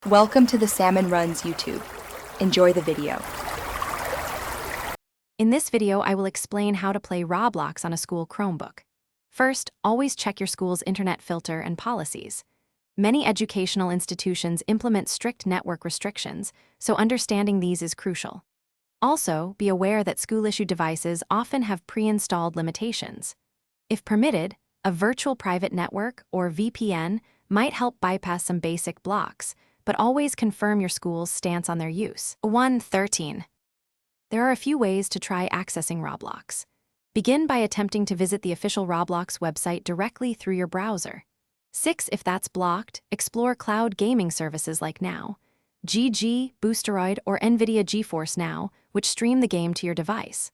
Welcome to the Salmon Runs YouTube. Enjoy the video. In this video, I will explain how to play Roblox on a school Chromebook. First, always check your school's internet filter and policies. Many educational institutions implement strict network restrictions, so understanding these is crucial. Also, be aware that school-issued devices often have pre-installed limitations. If permitted, a virtual private network, or VPN, might help bypass some basic blocks, but always confirm your school's stance on their use. 1.13. There are a few ways to try accessing Roblox. Begin by attempting to visit the official Roblox website directly through your browser. 6. If that's blocked, explore cloud gaming services like Now, GG, Boosteroid, or NVIDIA GeForce Now, which stream the game to your device.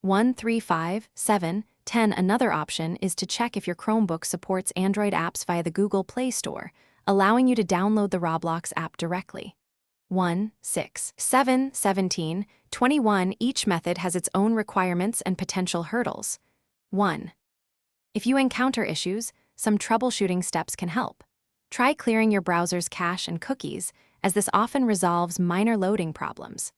1.3.5, 7, 10. Another option is to check if your Chromebook supports Android apps via the Google Play Store, allowing you to download the Roblox app directly. 1.6, 7, 17, 21. Each method has its own requirements and potential hurdles. 1. If you encounter issues, some troubleshooting steps can help. Try clearing your browser's cache and cookies, as this often resolves minor loading problems.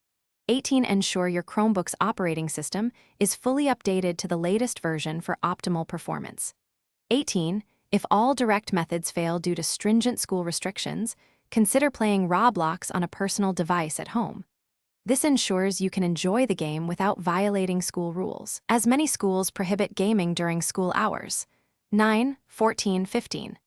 18. Ensure your Chromebook's operating system is fully updated to the latest version for optimal performance. 18. If all direct methods fail due to stringent school restrictions, consider playing Roblox on a personal device at home. This ensures you can enjoy the game without violating school rules, as many schools prohibit gaming during school hours. 9, 14, 15.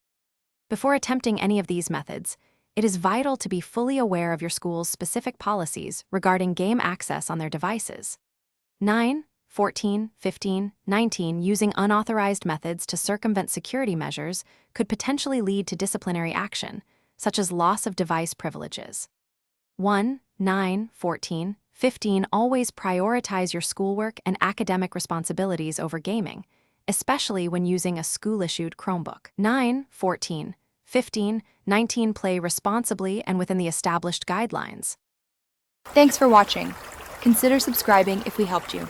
Before attempting any of these methods, it is vital to be fully aware of your school's specific policies regarding game access on their devices. 9, 14, 15, 19. Using unauthorized methods to circumvent security measures could potentially lead to disciplinary action, such as loss of device privileges. 1, 9, 14, 15. Always prioritize your schoolwork and academic responsibilities over gaming, especially when using a school-issued Chromebook. 9, 14, 15, 19. Play responsibly and within the established guidelines. Thanks for watching. Consider subscribing if we helped you.